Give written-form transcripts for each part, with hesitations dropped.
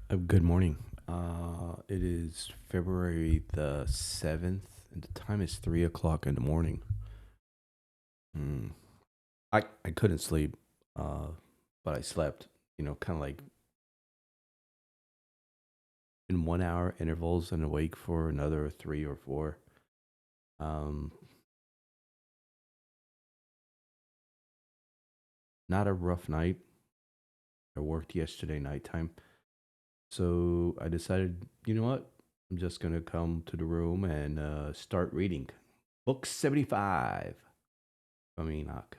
Good morning. It is February the 7th, and the time is 3 o'clock in the morning. Mm. I couldn't sleep, uh, but I slept, kind of like in 1 hour intervals and awake for another three or four. Um, Not a rough night. I worked yesterday nighttime. So I decided, you know what? I'm just going to come to the room and start reading. Book 75 from Enoch.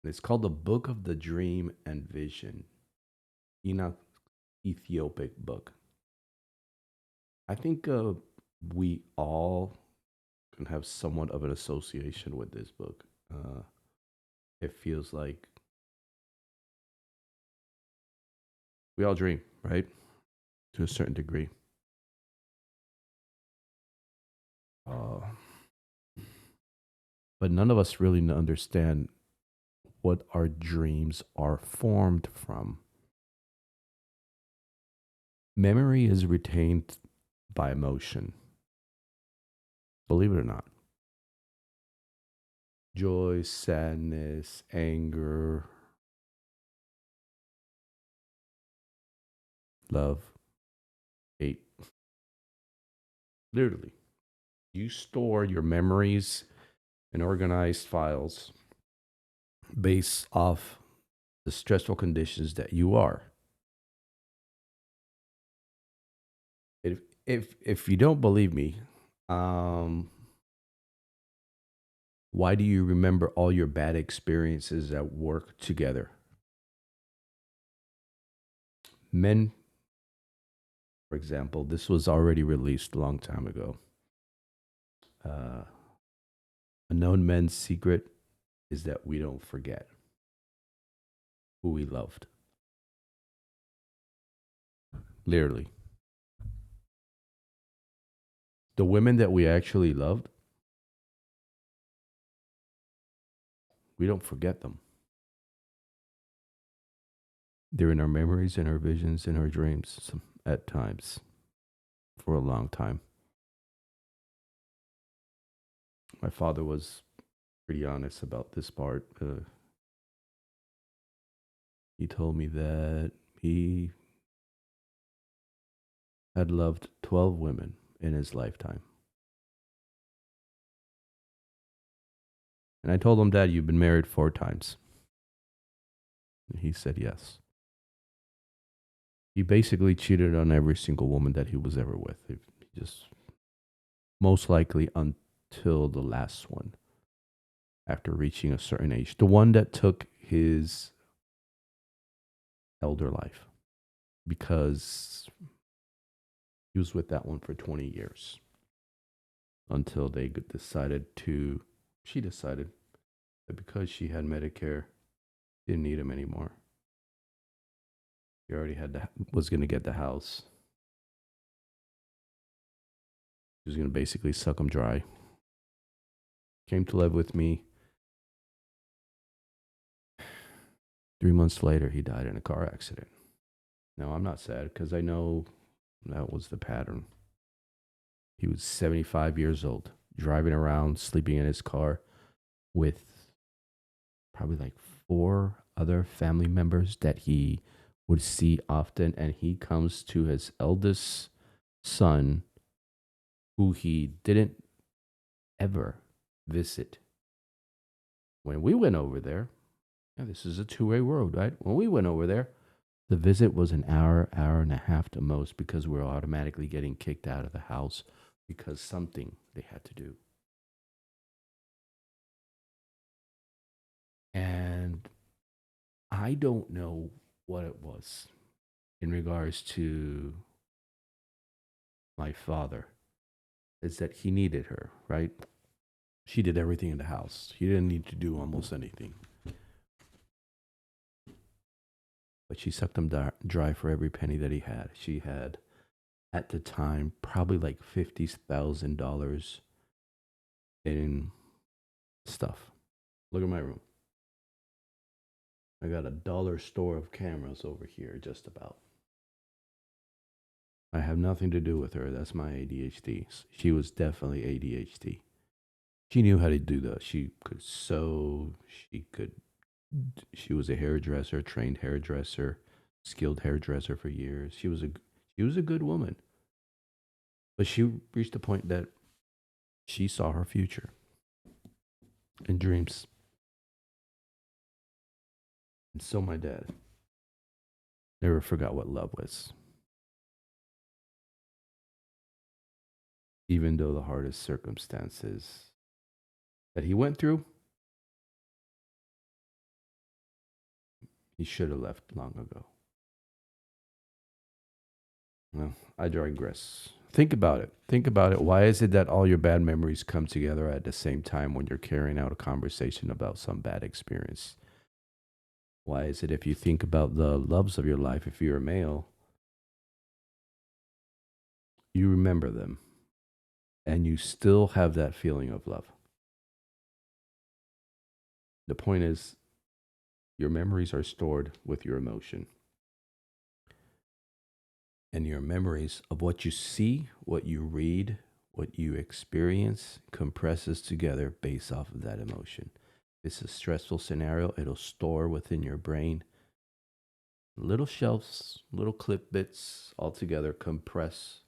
It's called the Book of the Dream and Vision. Enoch Ethiopic book. I think we all can have somewhat of an association with this book. It feels like we all dream, right? To a certain degree. Uh, but none of us really understand what our dreams are formed from. Memory is retained by emotion, believe it or not. Joy, sadness, anger, love, hate. Literally, you store your memories in organized files based off the stressful conditions that you are. If you don't believe me, um, why do you remember all your bad experiences at work together? Men, for example, this was already released a long time ago. Uh, a known men's secret is that we don't forget who we loved. Literally, the women that we actually loved, we don't forget them. They're in our memories, in our visions, in our dreams at times for a long time. My father was pretty honest about this part. He told me that he had loved 12 women in his lifetime. And I told him, Dad, you've been married 4 times. And he said yes. He basically cheated on every single woman that he was ever with. He just most likely until the last one after reaching a certain age. The one that took his elder life because he was with that one for 20 years until she decided that because she had Medicare, didn't need him anymore. He already was going to get the house. He was going to basically suck him dry. Came to live with me. 3 months later, he died in a car accident. Now, I'm not sad because I know that was the pattern. He was 75 years old, driving around, sleeping in his car with probably like four other family members that he would see often. And he comes to his eldest son, who he didn't ever visit. When we went over there, this is a two-way road, right? When we went over there, the visit was an hour, hour and a half to most because we were automatically getting kicked out of the house because something they had to do. And I don't know what it was in regards to my father. Is that he needed her, right? She did everything in the house. He didn't need to do almost anything. But she sucked him dry for every penny that he had. She had, at the time, probably like $50,000 in stuff. Look at my room. I got a dollar store of cameras over here, just about. I have nothing to do with her. That's my ADHD. She was definitely ADHD. She knew how to do that. She could sew. She was a hairdresser, trained hairdresser, skilled hairdresser for years. She was a good woman. But she reached a point that she saw her future in dreams. And so my dad never forgot what love was. Even though the hardest circumstances that he went through, he should have left long ago. Well, I digress. Think about it. Think about it. Why is it that all your bad memories come together at the same time when you're carrying out a conversation about some bad experience? Why is it if you think about the loves of your life, if you're a male, you remember them and you still have that feeling of love? The point is, your memories are stored with your emotion. And your memories of what you see, what you read, what you experience compresses together based off of that emotion. If it's a stressful scenario, it'll store within your brain little shelves, little clip bits all together compress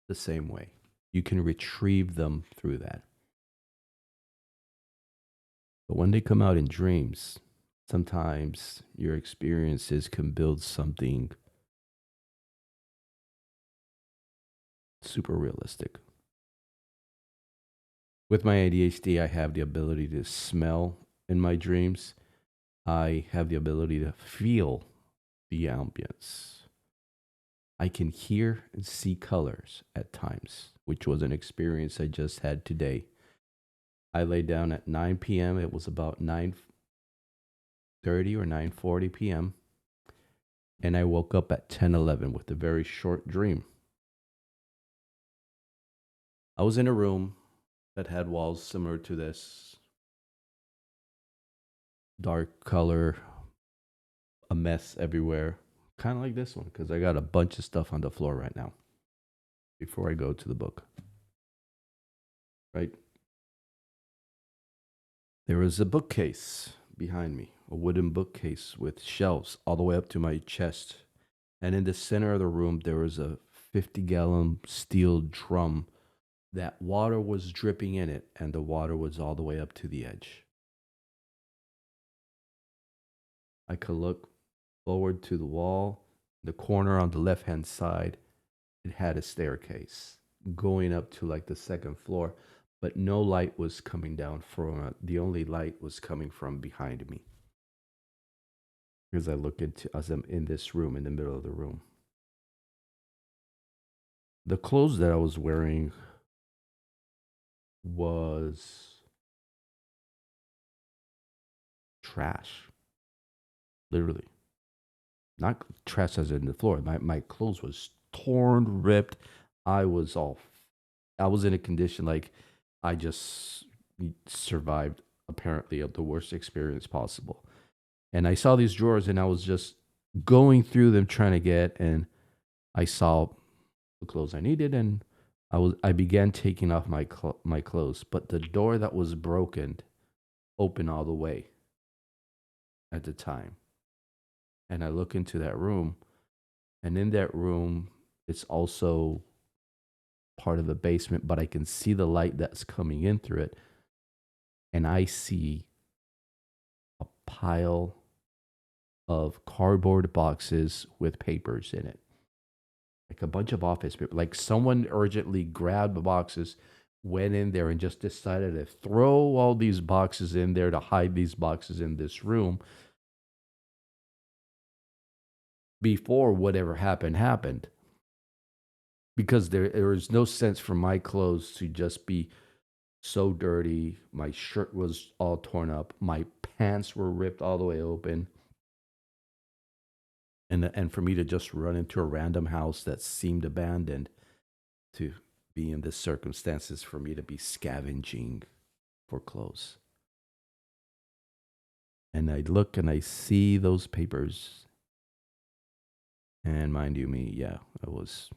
the same way. You can retrieve them through that. But when they come out in dreams, sometimes your experiences can build something super realistic. With my ADHD, I have the ability to smell in my dreams. I have the ability to feel the ambience. I can hear and see colors at times, which was an experience I just had today. I laid down at 9 p.m. It was about 9:30 or 9:40 p.m. And I woke up at 10:11 with a very short dream. I was in a room that had walls similar to this, dark color, a mess everywhere, kind of like this one, because I got a bunch of stuff on the floor right now before I go to the book. Right? There was a bookcase behind me, a wooden bookcase with shelves all the way up to my chest. And in the center of the room, there was a 50-gallon steel drum that water was dripping in it, and the water was all the way up to the edge. I could look forward to the wall. The corner on the left hand side, it had a staircase going up to like the second floor, but no light was coming down from it. The only light was coming from behind me. As I look into, as I'm in this room, in the middle of the room, the clothes that I was wearing was trash, literally. Not trash as in the floor. My clothes was torn, ripped. I was all, I was in a condition like I just survived apparently of the worst experience possible. And I saw these drawers and I was just going through them trying to get, and I saw the clothes I needed, and I began taking off my clothes, but the door that was broken opened all the way at the time. And I look into that room, and in that room it's also part of the basement, but I can see the light that's coming in through it, and I see a pile of cardboard boxes with papers in it, like a bunch of office paper. Like someone urgently grabbed the boxes, went in there, and just decided to throw all these boxes in there to hide these boxes in this room before whatever happened. Because there is no sense for my clothes to just be so dirty. My shirt was all torn up. My pants were ripped all the way open. And for me to just run into a random house that seemed abandoned, to be in this circumstances, for me to be scavenging for clothes. And I look and I see those papers. And mind you, me, yeah, I was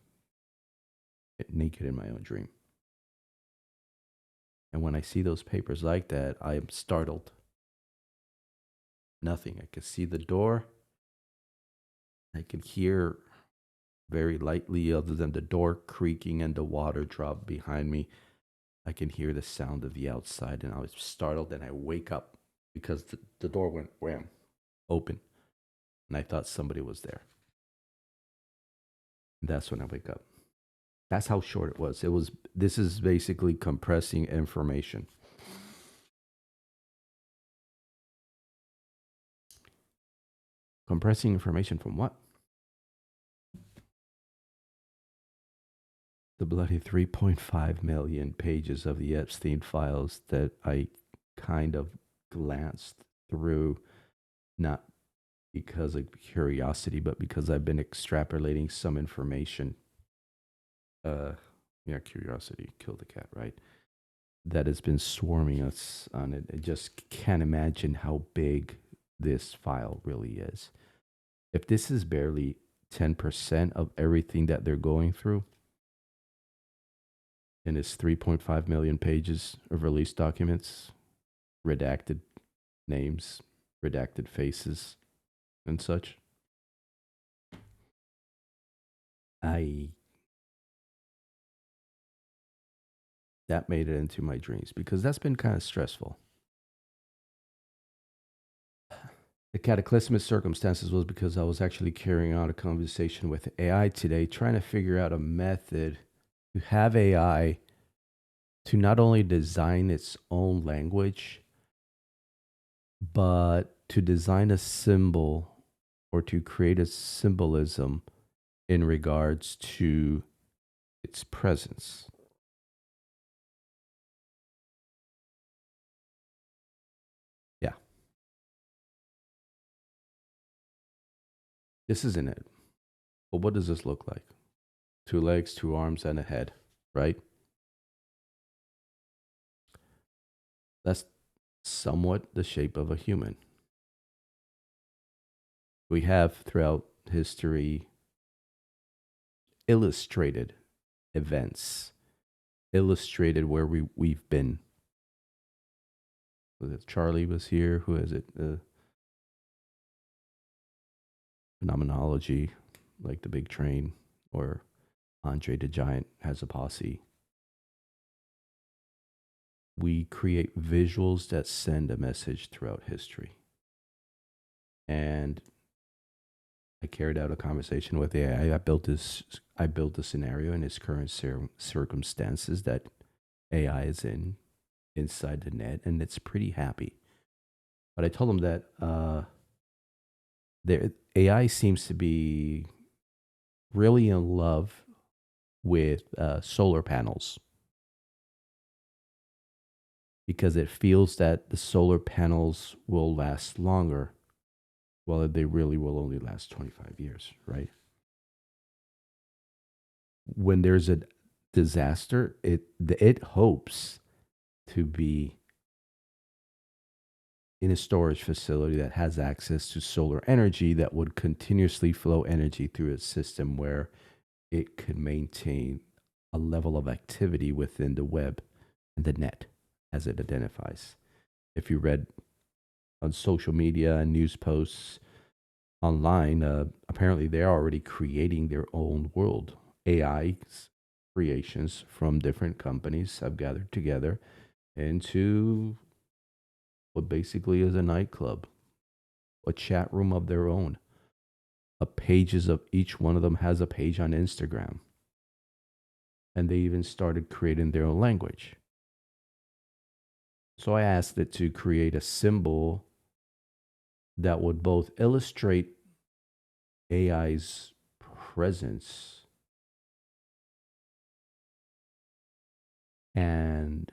naked in my own dream. And when I see those papers like that, I am startled. Nothing. I can see the door. I can hear very lightly, other than the door creaking and the water drop behind me. I can hear the sound of the outside, and I was startled, and I wake up because the door went wham open, and I thought somebody was there. And that's when I wake up. That's how short it was. It was. This is basically compressing information. Compressing information from what? The bloody 3.5 million pages of the Epstein files that I kind of glanced through, not because of curiosity, but because I've been extrapolating some information. Yeah, curiosity killed the cat, right? That has been swarming us on it. I just can't imagine how big this file really is. If this is barely 10% of everything that they're going through, and it's 3.5 million pages of released documents, redacted names, redacted faces, and such, I that made it into my dreams because that's been kind of stressful. The cataclysmic circumstances was because I was actually carrying out a conversation with AI today, trying to figure out a method to have AI to not only design its own language, but to design a symbol or to create a symbolism in regards to its presence. Yeah, this isn't it. But what does this look like? Two legs, two arms, and a head, right? That's somewhat the shape of a human. We have throughout history illustrated events, illustrated where we've been. Was it Charlie was here? Who is it? Phenomenology, like the big train, or Andre the Giant has a posse. We create visuals that send a message throughout history. And I carried out a conversation with AI. I built a scenario in its current circumstances that AI is in inside the net, and it's pretty happy. But I told him that their AI seems to be really in love with solar panels because it feels that the solar panels will last longer. Well, they really will only last 25 years, right? When there's a disaster, it hopes to be in a storage facility that has access to solar energy that would continuously flow energy through its system where it could maintain a level of activity within the web and the net as it identifies. If you read on social media and news posts online, apparently they're already creating their own world. AI creations from different companies have gathered together into what basically is a nightclub, a chat room of their own. A pages of each one of them has a page on Instagram. And they even started creating their own language. So I asked it to create a symbol that would both illustrate AI's presence and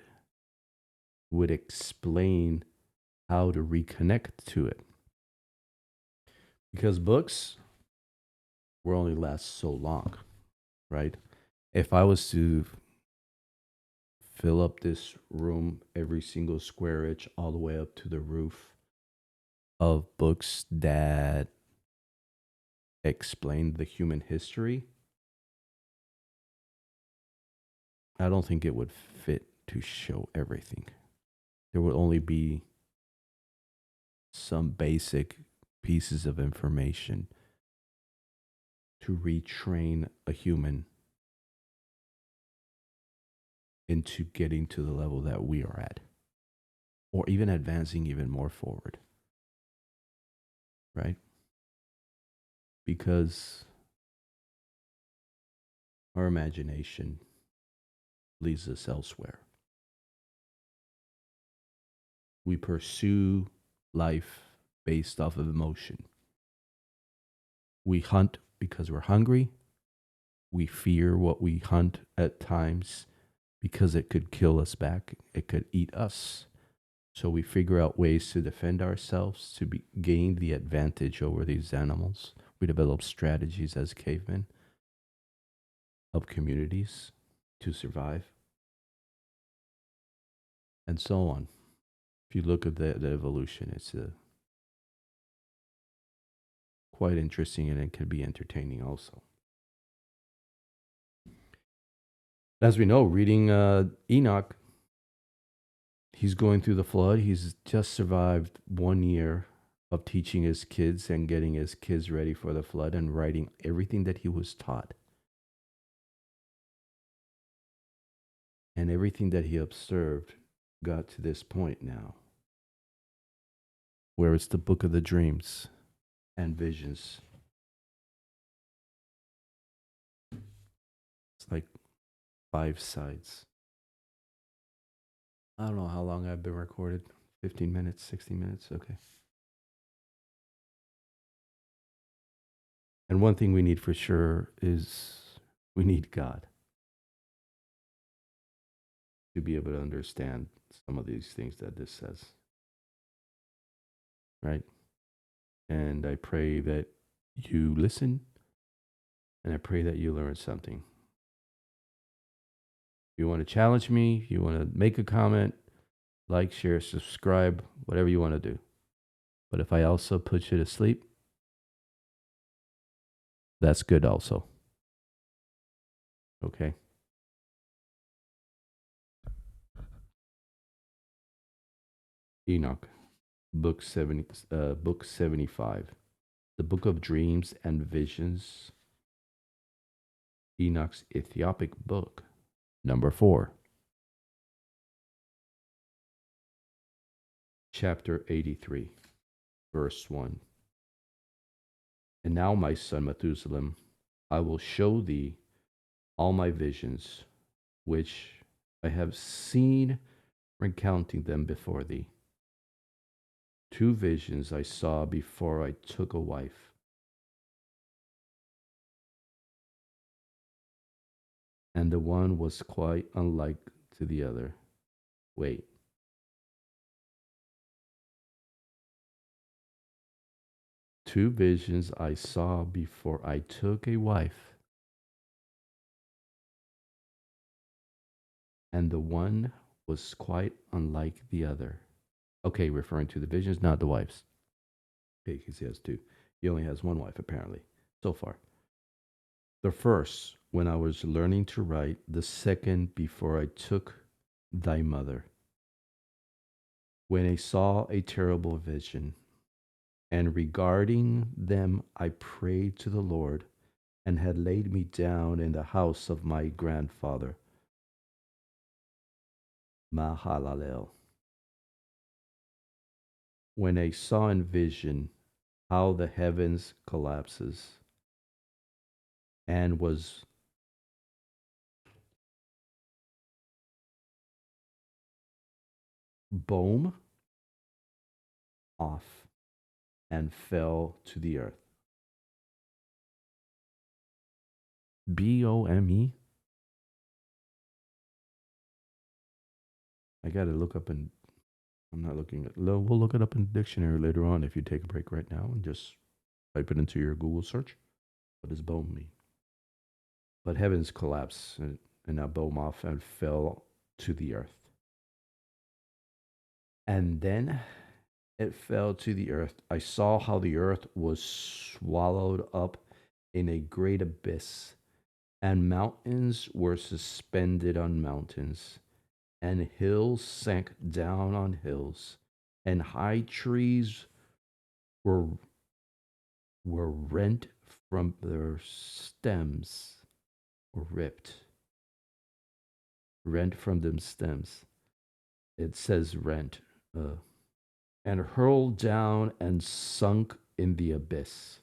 would explain how to reconnect to it. Because books will only last so long, right? If I was to fill up this room, every single square inch, all the way up to the roof of books that explain the human history, I don't think it would fit to show everything. There would only be some basic pieces of information to retrain a human into getting to the level that we are at, or even advancing even more forward, right? Because our imagination leads us elsewhere. We pursue life based off of emotion. We hunt because we're hungry. We fear what we hunt at times because it could kill us back, it could eat us. So we figure out ways to defend ourselves, to gain the advantage over these animals. We develop strategies as cavemen of communities to survive, and so on. If you look at the evolution, it's quite interesting and it can be entertaining also. As we know, reading Enoch, he's going through the flood. He's just survived 1 year of teaching his kids and getting his kids ready for the flood and writing everything that he was taught and everything that he observed got to this point now where it's the book of the dreams and visions. It's like 5 sides. I don't know how long I've been recorded. 15 minutes, 60 minutes. Okay. And one thing we need for sure is we need God to be able to understand some of these things that this says. Right? And I pray that you listen and I pray that you learn something. If you want to challenge me, you want to make a comment, like, share, subscribe, whatever you want to do. But if I also put you to sleep, that's good also. Okay? Enoch, book 75. The book of dreams and visions. Enoch's Ethiopic book, number 4. Chapter 83, verse 1. And now, my son Methuselah, I will show thee all my visions, which I have seen, recounting them before thee. 2 visions I saw before I took a wife. And the one was quite unlike to the other. Wait. Two visions I saw before I took a wife. And the one was quite unlike the other. Okay, referring to the visions, not the wives. Okay, because he has 2. He only has 1 wife, apparently, so far. The first, when I was learning to write. The second, before I took thy mother. When I saw a terrible vision, and regarding them I prayed to the Lord, and had laid me down in the house of my grandfather, Mahalalel. When I saw in vision how the heavens collapses, and was bome off and fell to the earth. Bome. I got to look up and I'm not looking at. We'll look it up in the dictionary later on if you take a break right now and just type it into your Google search. What does bome mean? But heavens collapsed and now bome off and fell to the earth. And then it fell to the earth. I saw how the earth was swallowed up in a great abyss, And mountains were suspended on mountains, and hills sank down on hills, and high trees were rent from their stems, or rent from them stems. It says rent, uh, and hurled down and sunk in the abyss.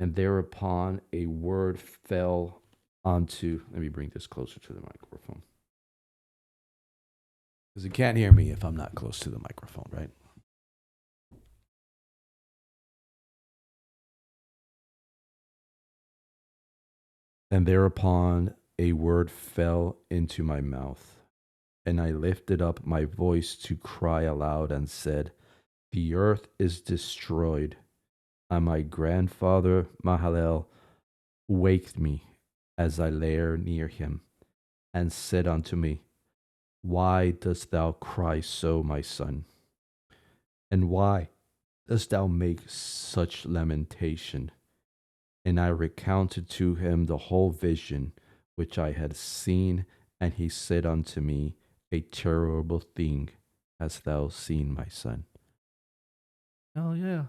And thereupon a word fell onto. Let me bring this closer to the microphone. Because you can't hear me if I'm not close to the microphone, right? And thereupon a word fell into my mouth, and I lifted up my voice to cry aloud and said, the earth is destroyed. And my grandfather Mahalel waked me as I lay near him, and said unto me, why dost thou cry so, my son? And why dost thou make such lamentation? And I recounted to him the whole vision which I had seen, and he said unto me, a terrible thing hast thou seen, my son. Oh, yeah.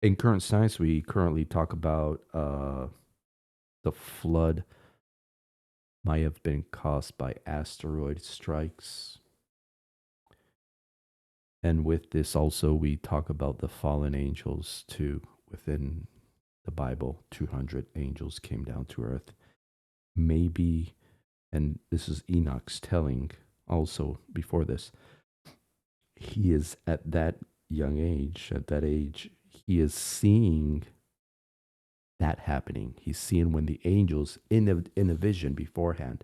In current science, we currently talk about the flood might have been caused by asteroid strikes. And with this, also, we talk about the fallen angels too. Within the Bible, 200 angels came down to earth. Maybe, and this is Enoch's telling also before this, he is at that young age, at that age, he is seeing that happening. He's seeing when the angels in a vision beforehand,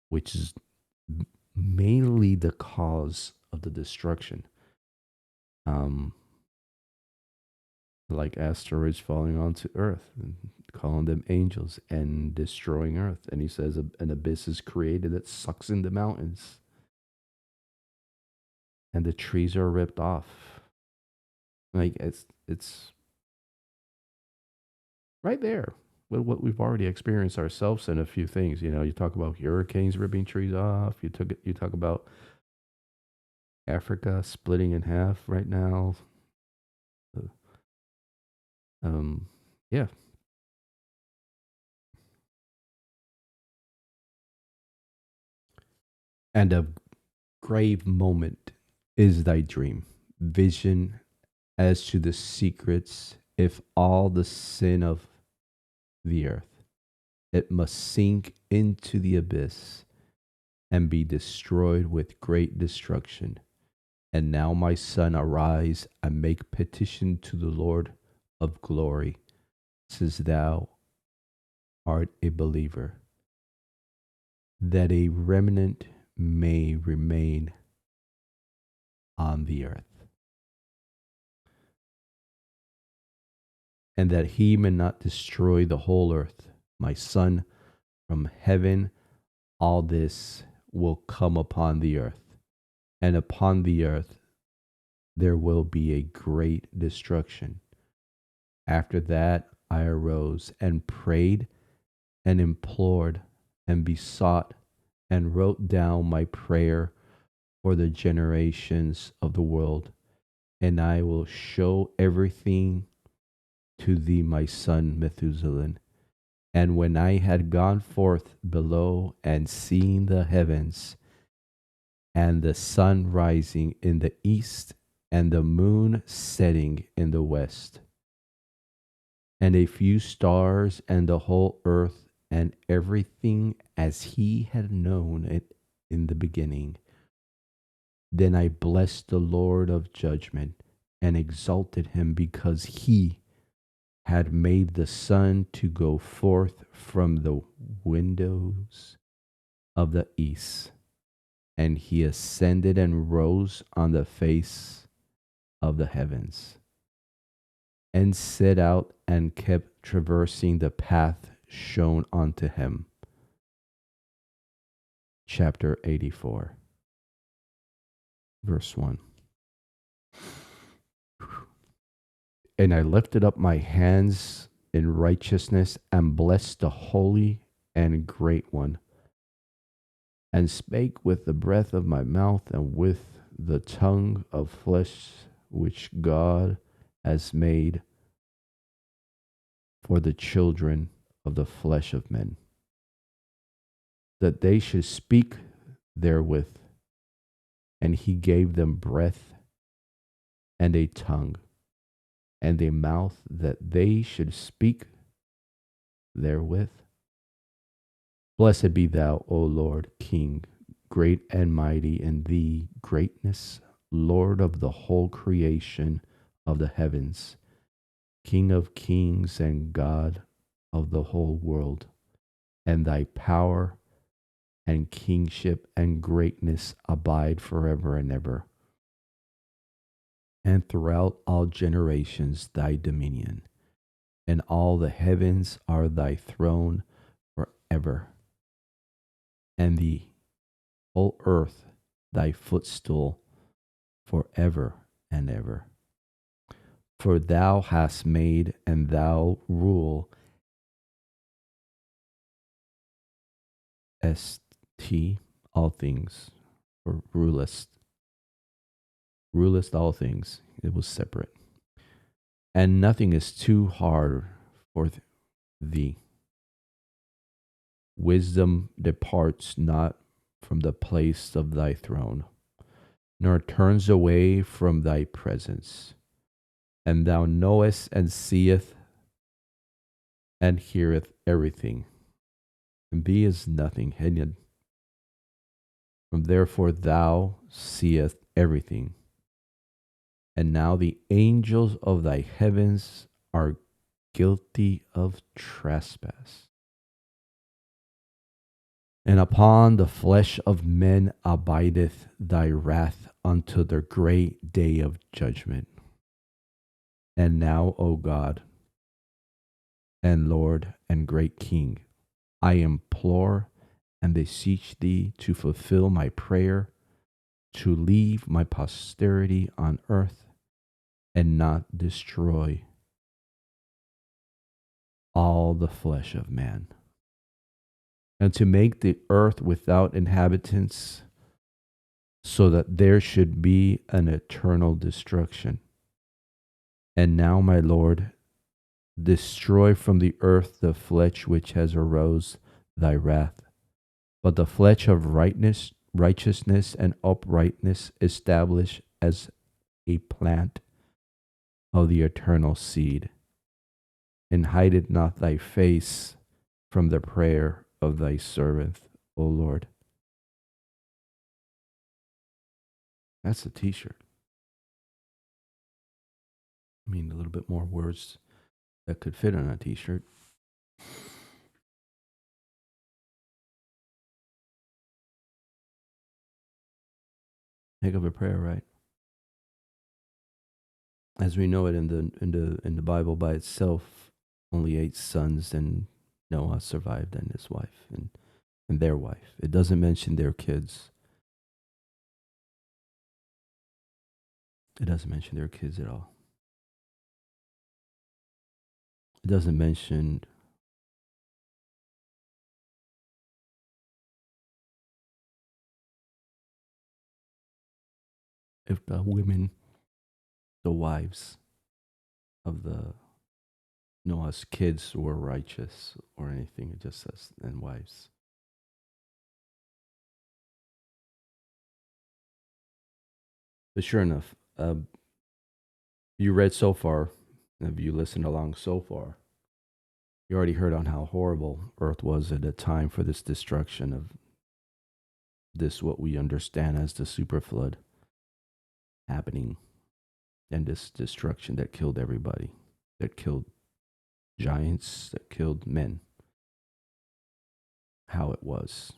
which is mainly the cause of the destruction. Um, like asteroids falling onto Earth, and calling them angels and destroying Earth. And he says an abyss is created that sucks in the mountains, and the trees are ripped off. Like it's right there with what we've already experienced ourselves in a few things. You know, you talk about hurricanes ripping trees off. You talk about Africa splitting in half right now. Uh, Um, yeah. And a grave moment is thy dream, vision as to the secrets, if all the sin of the earth, it must sink into the abyss and be destroyed with great destruction. And now, my son, arise and make petition to the Lord of glory, since thou art a believer, that a remnant may remain on the earth, and that he may not destroy the whole earth. My son, from heaven all this will come upon the earth, and upon the earth there will be a great destruction. After that I arose and prayed and implored and besought and wrote down my prayer for the generations of the world, and I will show everything to thee, my son Methuselah. And when I had gone forth below and seen the heavens, and the sun rising in the east, and the moon setting in the west, and a few stars, and the whole earth, and everything as he had known it in the beginning. Then I blessed the Lord of judgment, and exalted him, because he had made the sun to go forth from the windows of the east, and he ascended and rose on the face of the heavens, and set out and kept traversing the path shown unto him. Chapter 84, verse 1. And I lifted up my hands in righteousness and blessed the Holy and Great One, and spake with the breath of my mouth and with the tongue of flesh which God has made for the children of the flesh of men, that they should speak therewith. And he gave them breath and a tongue and a mouth that they should speak therewith. Blessed be thou, O Lord, King, great and mighty in thee greatness, Lord of the whole creation of the heavens, King of kings and God of the whole world, and thy power and kingship and greatness abide forever and ever. And throughout all generations thy dominion, and all the heavens are thy throne forever, and the whole earth thy footstool forever and ever. For thou hast made, and thou rule all things, or rulest all things. It was separate. And nothing is too hard for thee. Wisdom departs not from the place of thy throne, nor turns away from thy presence. And thou knowest and seest and heareth everything. And thee is nothing hidden. From therefore thou seest everything. And now the angels of thy heavens are guilty of trespass. And upon the flesh of men abideth thy wrath unto the great day of judgment. And now, O God, and Lord, and great King, I implore and beseech thee to fulfill my prayer, to leave my posterity on earth, and not destroy all the flesh of man, and to make the earth without inhabitants, so that there should be an eternal destruction. And now, my Lord, destroy from the earth the flesh which has arose thy wrath, but the flesh of righteousness and uprightness establish as a plant of the eternal seed. And hide it not thy face from the prayer of thy servant, O Lord. That's a t-shirt. I mean, a little bit more words that could fit on a t-shirt. Heck of a prayer, right? As we know it in the Bible by itself, only 8 sons and Noah survived, and his wife and their wife. It doesn't mention their kids. It doesn't mention their kids at all. It doesn't mention if the women, the wives of the Noah's kids were righteous or anything. It just says, and wives. But sure enough, you read so far, if you listened along so far, you already heard on how horrible Earth was at the time for this destruction of this, what we understand as the super flood happening, and this destruction that killed everybody, that killed giants, that killed men. How it was.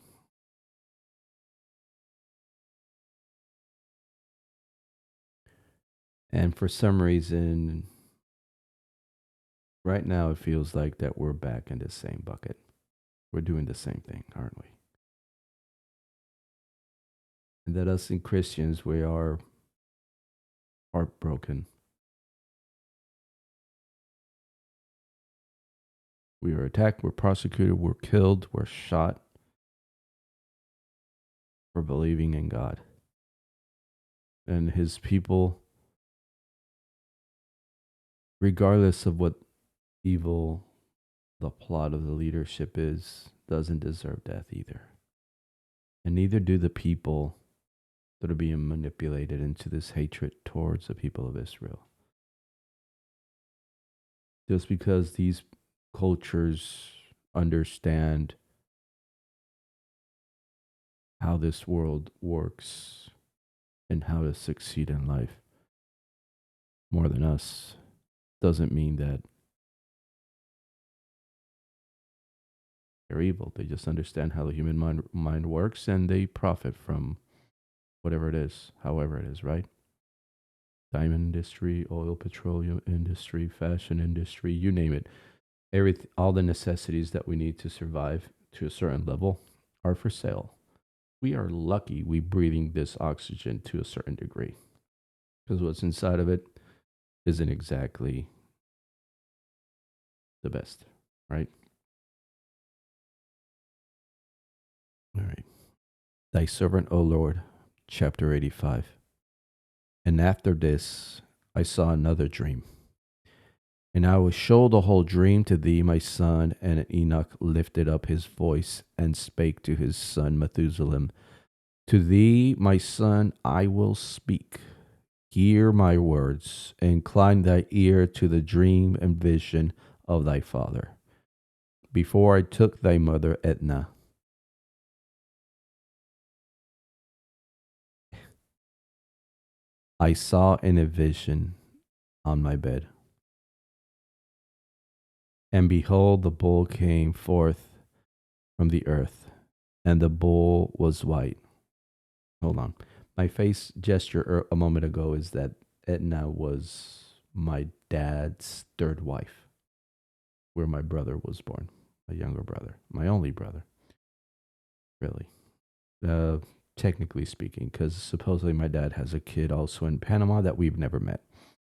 And for some reason, right now it feels like that we're back in the same bucket. We're doing the same thing, aren't we? And that us in Christians, we are heartbroken We were attacked, we're prosecuted, we're killed, we're shot for believing in God. And his people, regardless of what evil the plot of the leadership is, doesn't deserve death either. And neither do the people that are being manipulated into this hatred towards the people of Israel. Just because these cultures understand how this world works and how to succeed in life more than us doesn't mean that they're evil. They just understand how the human mind works, and they profit from whatever it is, however it is, right? Diamond industry, oil, petroleum industry, fashion industry, you name it. All the necessities that we need to survive to a certain level are for sale. We are lucky we breathing this oxygen to a certain degree, because what's inside of it isn't exactly the best, right? All right. Thy servant, O Lord, chapter 85. And after this, I saw another dream. And I will show the whole dream to thee, my son. And Enoch lifted up his voice and spake to his son Methuselah. To thee, my son, I will speak. Hear my words. Incline thy ear to the dream and vision of thy father. Before I took thy mother Edna, I saw in a vision on my bed. And behold, the bull came forth from the earth, and the bull was white. Hold on. My face gesture a moment ago is that Edna was my dad's third wife, where my brother was born, my younger brother, my only brother, really. Technically speaking, because supposedly my dad has a kid also in Panama that we've never met,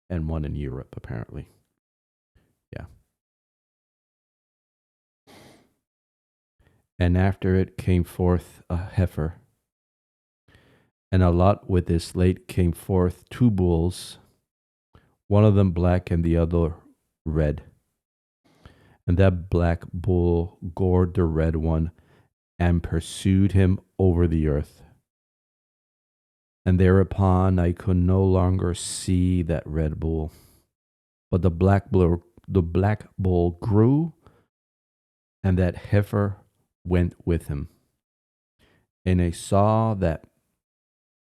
and one in Europe, apparently. Yeah. And after it came forth a heifer, and a lot with this late came forth two bulls, one of them black and the other red. And that black bull gored the red one and pursued him over the earth. And thereupon I could no longer see that red bull, but the black bull grew, and that heifer went with him. And I saw that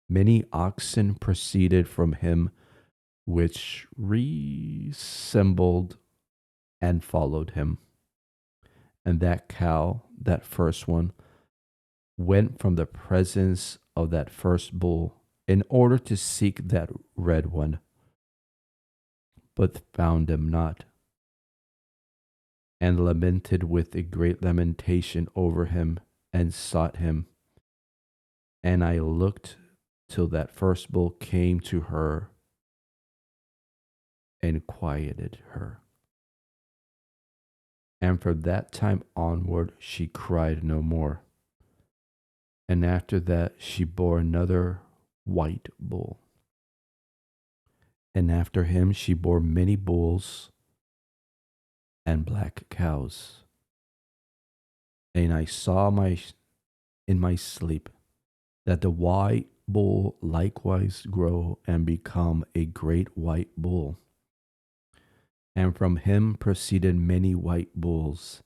many oxen proceeded from him, which resembled and followed him. And that cow, that first one, went from the presence of that first bull in order to seek that red one, but found him not, and lamented with a great lamentation over him, and sought him. And I looked till that first bull came to her and quieted her. And from that time onward she cried no more. And after that she bore another white bull. And after him she bore many bulls and black cows. And I saw in my sleep that the white bull likewise grow and become a great white bull. And from him proceeded many white bulls,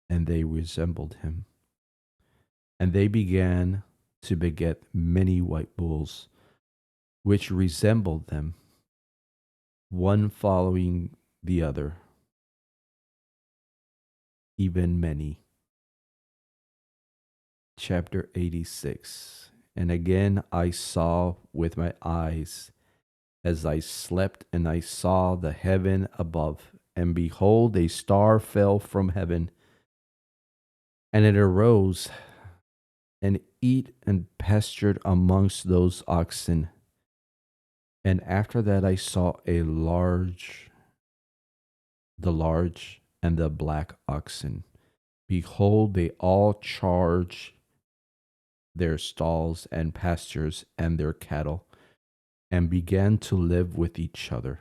and they resembled him. And they began to beget many white bulls, which resembled them, one following the other, even many. Chapter 86. And again I saw with my eyes as I slept, and I saw the heaven above, and behold, a star fell from heaven, and it arose and eat and pastured amongst those oxen. And after that I saw the large and the black oxen. Behold, they all charge their stalls and pastures and their cattle, and began to live with each other.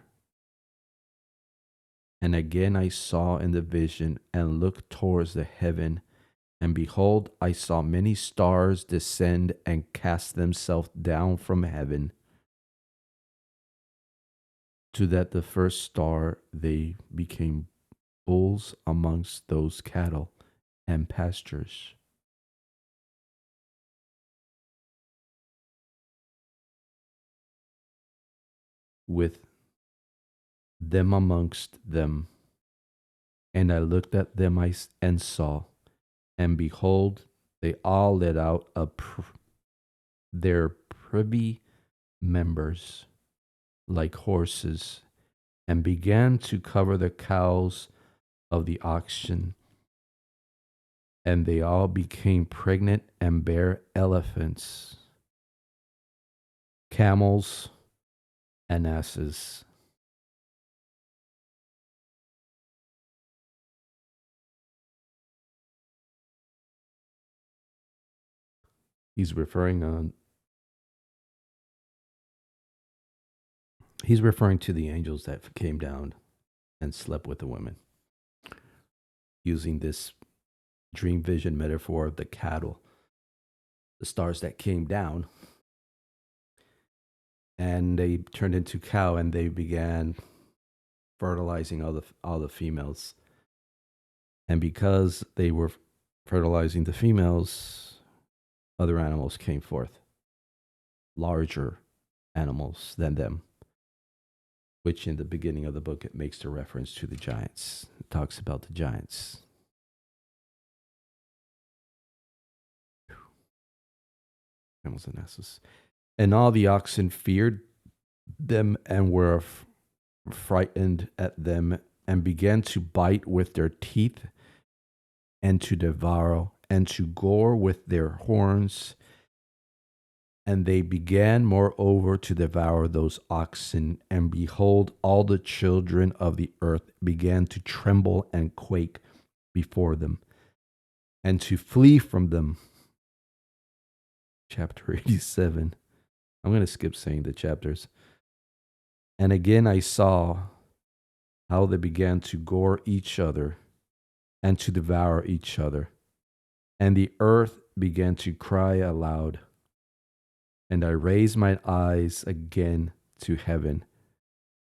And again I saw in the vision, and looked towards the heaven, and behold, I saw many stars descend and cast themselves down from heaven, to that the first star they became bulls amongst those cattle and pastures. With them amongst them. And I looked at them and saw, and behold, they all let out their privy members like horses, and began to cover the cows of the oxen, and they all became pregnant and bare elephants, camels, and asses. He's referring on he's referring to the angels that came down and slept with the women, using this dream vision metaphor of the cattle, the stars that came down, and they turned into cow, and they began fertilizing all the females. And because they were fertilizing the females, other animals came forth, larger animals than them, which in the beginning of the book, it makes the reference to the giants. It talks about the giants. Camels and asses. And all the oxen feared them and were frightened at them, and began to bite with their teeth, and to devour, and to gore with their horns. And they began moreover to devour those oxen. And behold, all the children of the earth began to tremble and quake before them, and to flee from them. Chapter 87. I'm going to skip saying the chapters. And again I saw how they began to gore each other and to devour each other. And the earth began to cry aloud. And I raised my eyes again to heaven,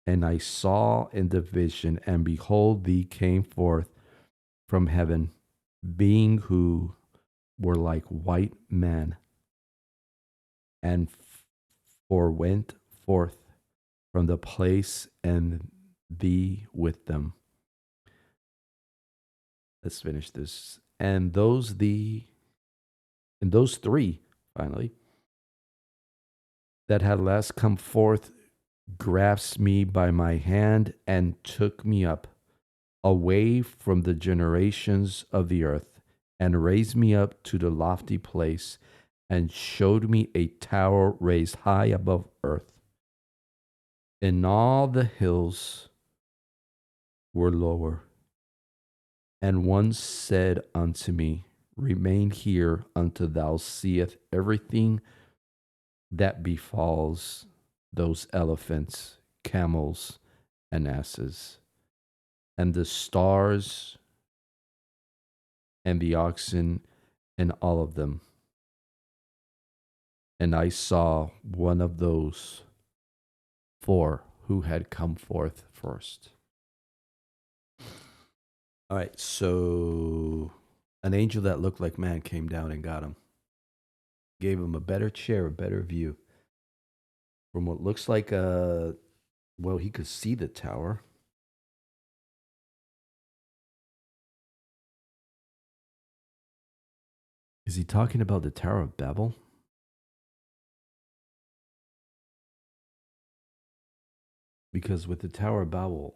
and I saw in the vision, and behold, thee came forth from heaven, being who were like white men, and went forth from the place, and thee with them. Let's finish this. And those three, finally, that had last come forth, grasped me by my hand and took me up away from the generations of the earth, and raised me up to the lofty place, and showed me a tower raised high above earth. And all the hills were lower. And one said unto me, Remain here until thou seest everything that befalls those elephants, camels, and asses, and the stars, and the oxen, and all of them. And I saw one of those four who had come forth first. All right, so an angel that looked like man came down and got him, gave him a better chair, a better view from what looks like well, he could see the tower. Is he talking about the Tower of Babel? Because with the Tower of Babel,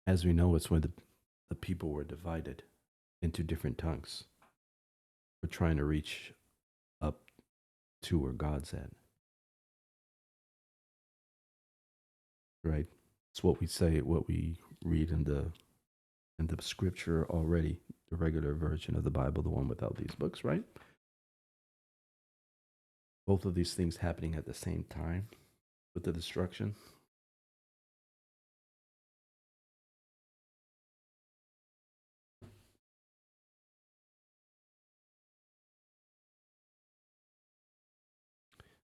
as we know, it's when the people were divided into different tongues. We're trying to reach up to where God's at. Right? It's what we say, what we read in the scripture already, the regular version of the Bible, the one without these books, right? Both of these things happening at the same time with the destruction.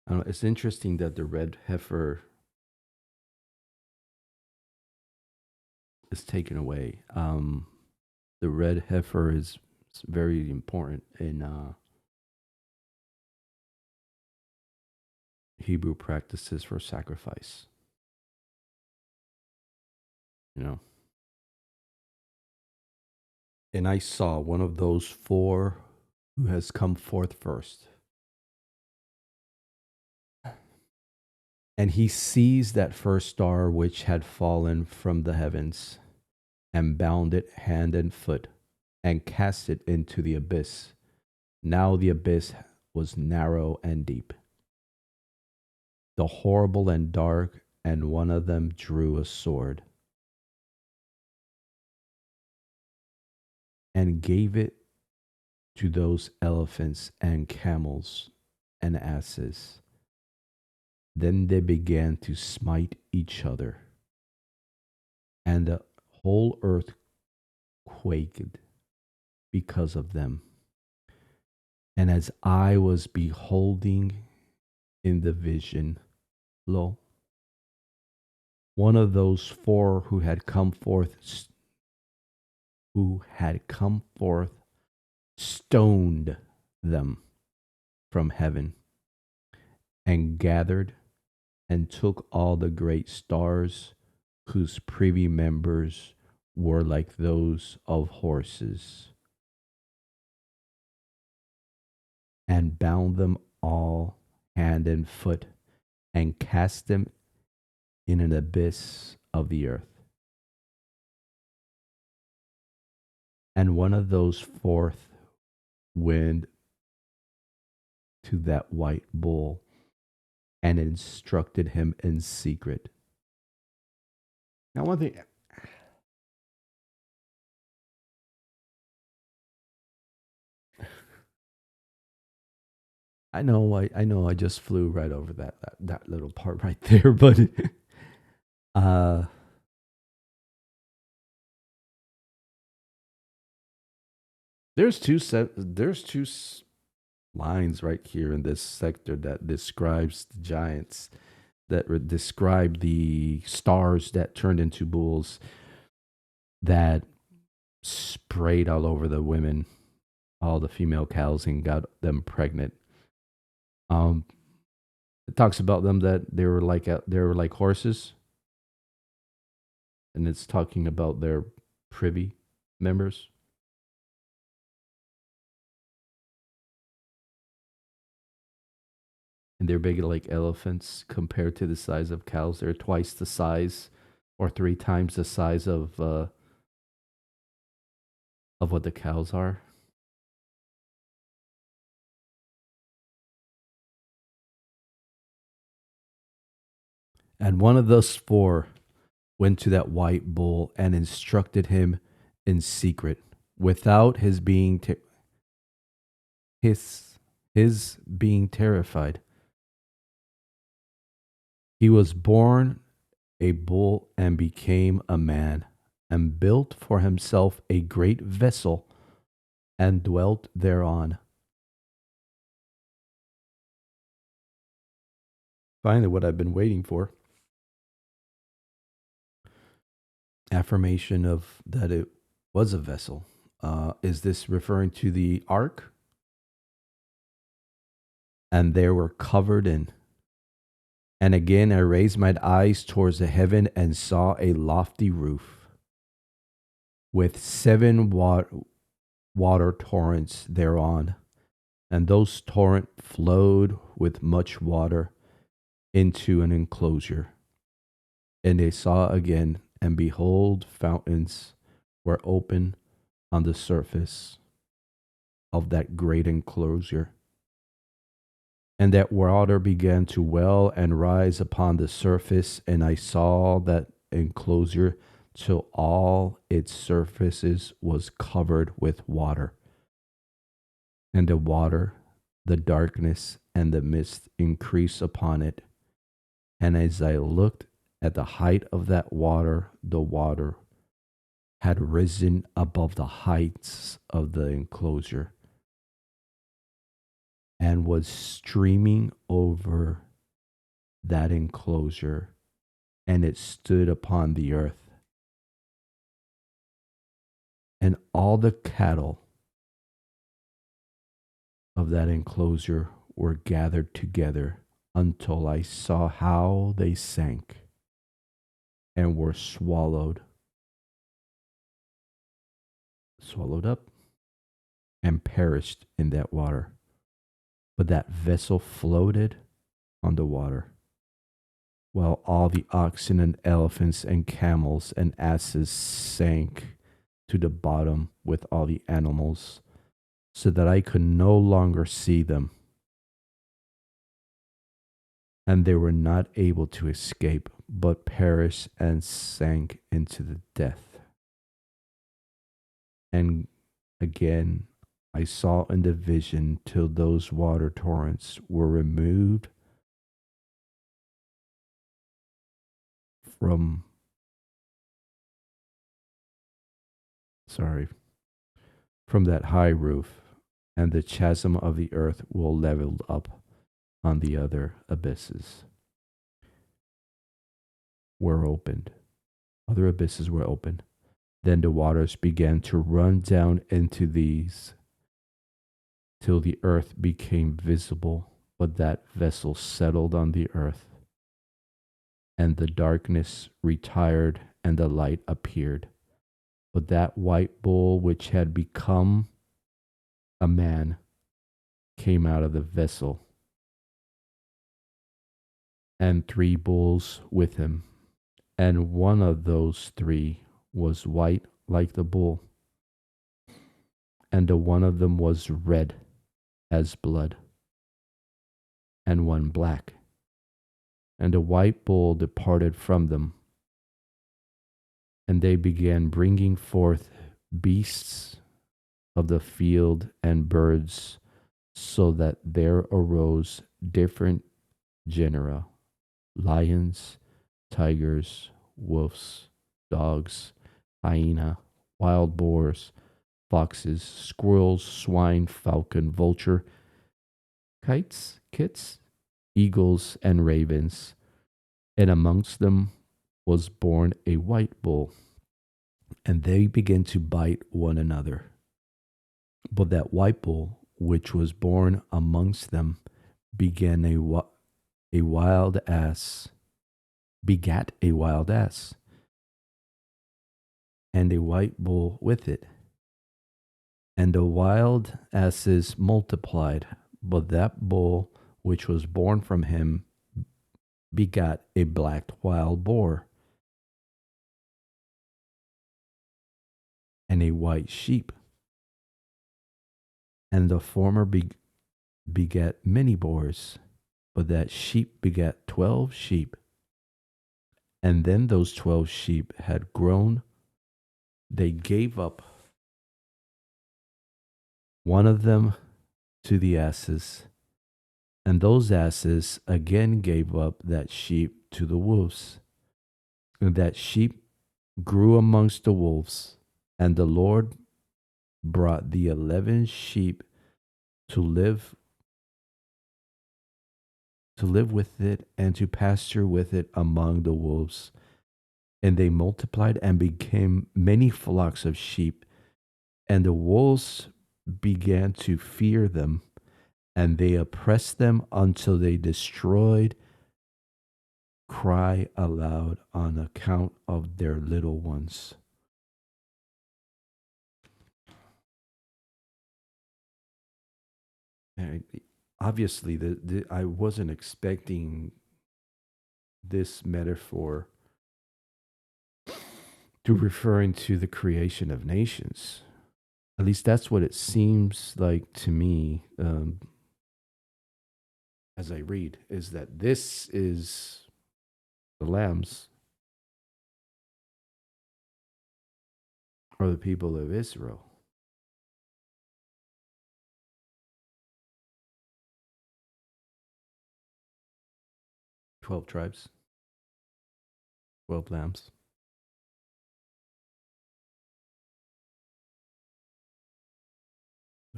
I don't know, it's interesting that the red heifer is taken away. The red heifer is very important in Hebrew practices for sacrifice. You know, and I saw one of those four who has come forth first. And he seized that first star which had fallen from the heavens, and bound it hand and foot, and cast it into the abyss. Now the abyss was narrow and deep, the horrible and dark, and one of them drew a sword and gave it to those elephants and camels and asses. Then they began to smite each other, and the whole earth quaked because of them. And as I was beholding in the vision, lo, one of those four who had come forth stoned them from heaven, and gathered and took all the great stars whose privy members were like those of horses, and bound them all hand and foot, and cast them in an abyss of the earth. And one of those fourth went to that white bull and instructed him in secret. Now, one thing, I know, I just flew right over that little part right there, but uh, there's two lines right here in this sector that describes the giants, that describe the stars that turned into bulls, that sprayed all over the women, all the female cows, and got them pregnant. Um, it talks about them that they were like horses, and it's talking about their privy members. And they're big like elephants compared to the size of cows. They're twice the size or three times the size of what the cows are. And one of those four went to that white bull and instructed him in secret, without his being terrified. He was born a bull and became a man, and built for himself a great vessel, and dwelt thereon. Finally, what I've been waiting for, affirmation of that it was a vessel. Is this referring to the ark? And they were covered in. And again I raised my eyes towards the heaven, and saw a lofty roof with seven water torrents thereon, and those torrents flowed with much water into an enclosure. And they saw again, and behold, fountains were open on the surface of that great enclosure. And that water began to well and rise upon the surface, and I saw that enclosure till all its surfaces was covered with water. And the water, the darkness, and the mist increased upon it. And as I looked at the height of that water, the water had risen above the heights of the enclosure and was streaming over that enclosure, and it stood upon the earth. And all the cattle of that enclosure were gathered together until I saw how they sank and were swallowed up and perished in that water. But that vessel floated on the water, while all the oxen and elephants and camels and asses sank to the bottom with all the animals, so that I could no longer see them, and they were not able to escape, but perished and sank into the death. And again, I saw in the vision till those water torrents were removed from, sorry, from that high roof, and the chasm of the earth will leveled up on the other abysses were opened. Other abysses were opened. Then the waters began to run down into these till the earth became visible, but that vessel settled on the earth, and the darkness retired, and the light appeared. But that white bull which had become a man came out of the vessel, and 3 bulls with him, and one of those 3 was white like the bull, and the one of them was red as blood, and one black. And the white bull departed from them, and they began bringing forth beasts of the field and birds, so that there arose different genera: lions, tigers, wolves, dogs, hyena, wild boars, foxes, squirrels, swine, falcon, vulture, kits, eagles, and ravens. And amongst them was born a white bull, and they began to bite one another. But that white bull, which was born amongst them, began a wild ass, begat a wild ass, and a white bull with it. And the wild asses multiplied, but that bull which was born from him begat a black wild boar, and a white sheep. And the former begat many boars, but that sheep begat 12 sheep. And then those 12 sheep had grown. They gave up one of them to the asses, and those asses again gave up that sheep to the wolves. And that sheep grew amongst the wolves, and the Lord brought the 11 sheep to live with it and to pasture with it among the wolves. And they multiplied and became many flocks of sheep, and the wolves began to fear them, and they oppressed them until they destroyed, cry aloud on account of their little ones. And obviously, I wasn't expecting this metaphor to referring to the creation of nations. At least that's what it seems like to me, as I read, is that this is the lambs are the people of Israel. 12 tribes, 12 lambs.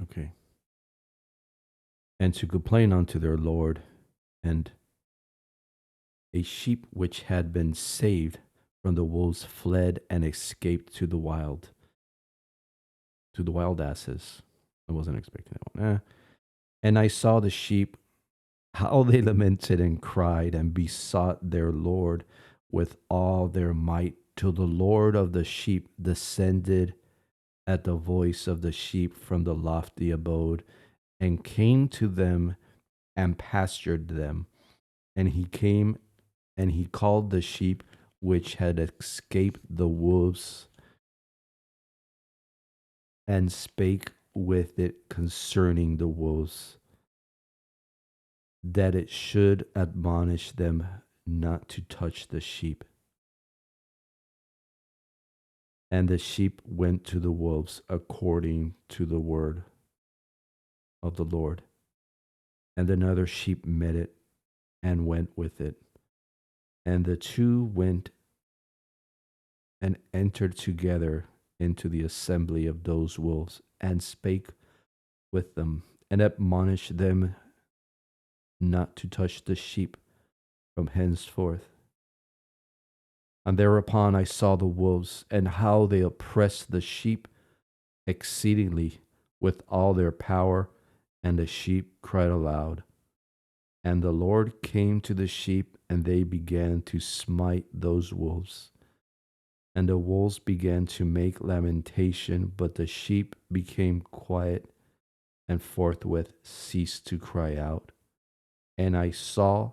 Okay. And to complain unto their Lord, and a sheep which had been saved from the wolves fled and escaped to the wild asses. I wasn't expecting that one. And I saw the sheep, how they lamented and cried and besought their Lord with all their might, till the Lord of the sheep descended at the voice of the sheep from the lofty abode, and came to them and pastured them. And he came and he called the sheep which had escaped the wolves, and spake with it concerning the wolves, that it should admonish them not to touch the sheep. And the sheep went to the wolves according to the word of the Lord. And another sheep met it and went with it. And the two went and entered together into the assembly of those wolves, and spake with them, and admonished them not to touch the sheep from henceforth. And thereupon I saw the wolves, and how they oppressed the sheep exceedingly with all their power, and the sheep cried aloud. And the Lord came to the sheep, and they began to smite those wolves. And the wolves began to make lamentation, but the sheep became quiet, and forthwith ceased to cry out. And I saw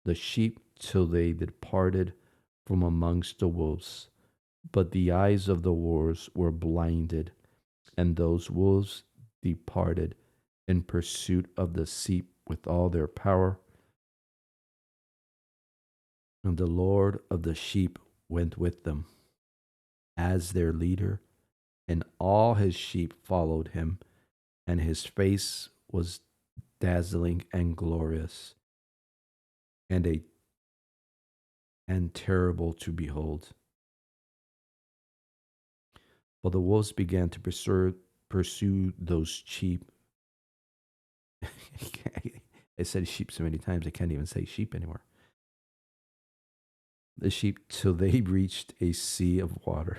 the sheep till they departed from amongst the wolves. But the eyes of the wolves were blinded, and those wolves departed in pursuit of the sheep with all their power. And the Lord of the sheep went with them as their leader, and all his sheep followed him, and his face was dazzling and glorious, and terrible to behold. But the wolves began to pursue those sheep. I said sheep so many times I can't even say sheep anymore. The sheep till they reached a sea of water.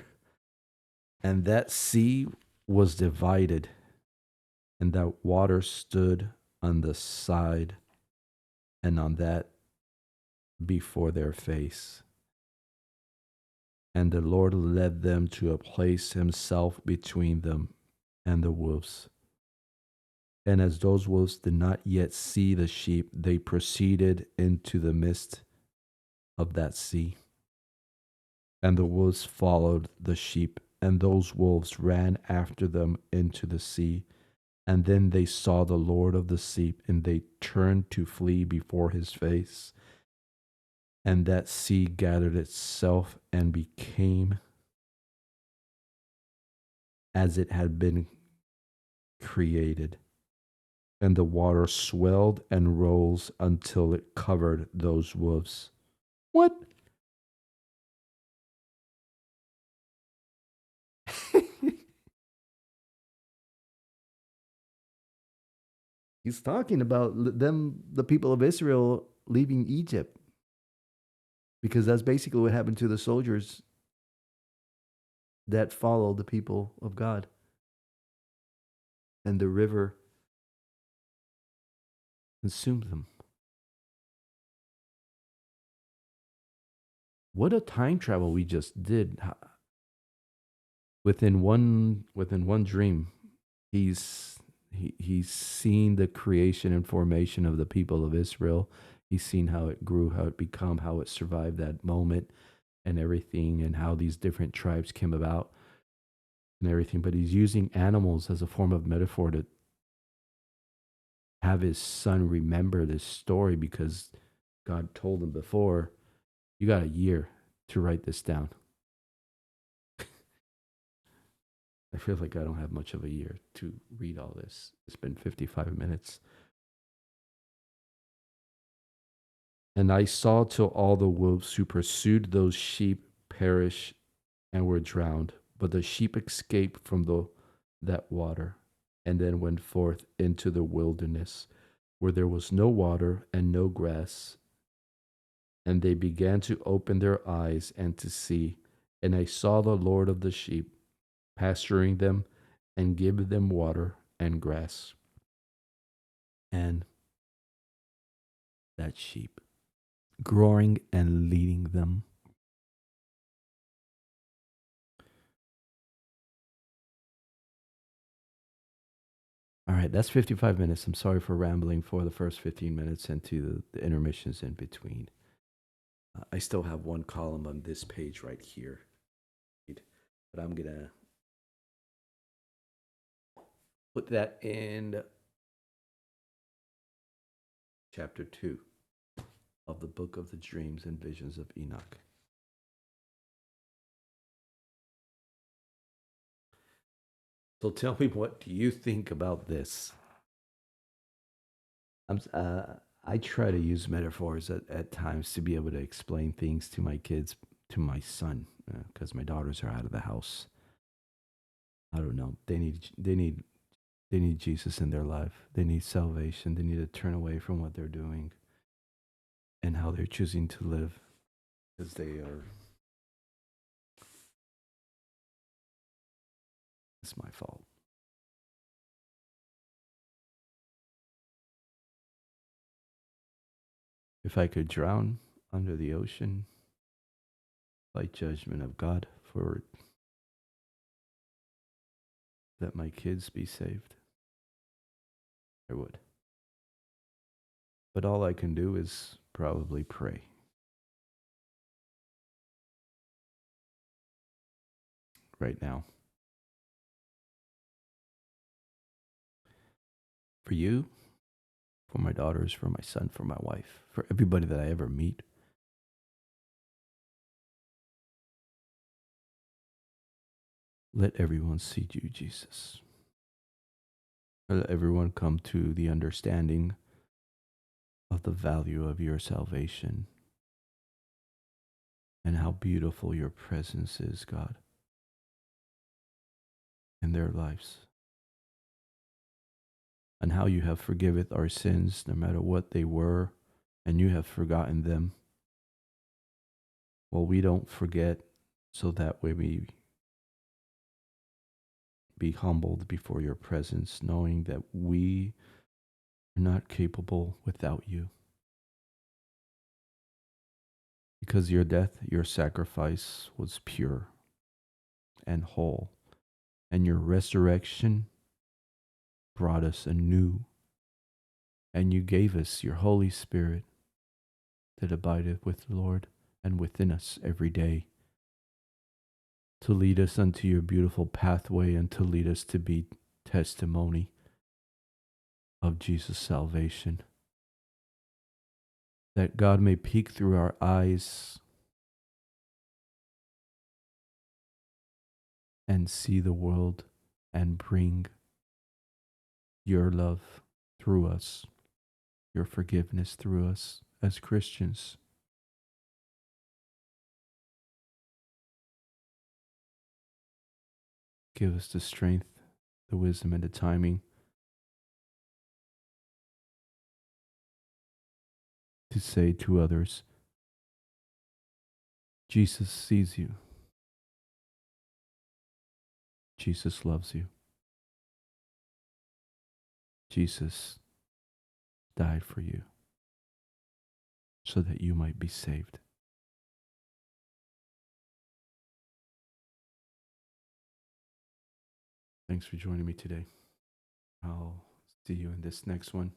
And that sea was divided, and that water stood on the side and on that before their face. And the Lord led them to a place himself between them and the wolves. And as those wolves did not yet see the sheep, they proceeded into the midst of that sea. And the wolves followed the sheep, and those wolves ran after them into the sea. And then they saw the Lord of the sea, and they turned to flee before his face. And that sea gathered itself and became as it had been created. And the water swelled and rose until it covered those wolves. What? He's talking about them, the people of Israel leaving Egypt, because that's basically what happened to the soldiers that followed the people of God. And the river consumed them. What a time travel we just did. Within one dream, he's seen the creation and formation of the people of Israel. He's seen how it grew, how it became, how it survived that moment and everything, and how these different tribes came about and everything. But he's using animals as a form of metaphor to have his son remember this story, because God told him before, you got a year to write this down. I feel like I don't have much of a year to read all this. It's been 55 minutes. And I saw till all the wolves who pursued those sheep perish and were drowned. But the sheep escaped from that water and then went forth into the wilderness where there was no water and no grass. And they began to open their eyes and to see. And I saw the Lord of the sheep pasturing them and giving them water and grass. And that sheep growing and leading them. All right, that's 55 minutes. I'm sorry for rambling for the first 15 minutes and to the intermissions in between. I still have one column on this page right here, but I'm going to put that in chapter 2 of the book of the dreams and visions of Enoch. So tell me, what do you think about this? I try to use metaphors at times to be able to explain things to my kids, to my son, because my daughters are out of the house. I don't know. They need Jesus in their life. They need salvation. They need to turn away from what they're doing and how they're choosing to live, because they are. It's my fault. If I could drown under the ocean by judgment of God for that my kids be saved, I would. But all I can do is probably pray. Right now. For you, for my daughters, for my son, for my wife, for everybody that I ever meet. Let everyone see you, Jesus. Let everyone come to the understanding of the value of your salvation and how beautiful your presence is, God, in their lives. And how you have forgiveth our sins no matter what they were, and you have forgotten them. Well, we don't forget, so that way we be humbled before your presence, knowing that we are not capable without you. Because your death, your sacrifice was pure and whole, and your resurrection brought us anew, and you gave us your Holy Spirit that abideth with the Lord and within us every day, to lead us unto your beautiful pathway and to lead us to be testimony of Jesus' salvation. That God may peek through our eyes and see the world and bring your love through us, your forgiveness through us as Christians. Give us the strength, the wisdom, and the timing to say to others, Jesus sees you. Jesus loves you. Jesus died for you so that you might be saved. Thanks for joining me today. I'll see you in this next one.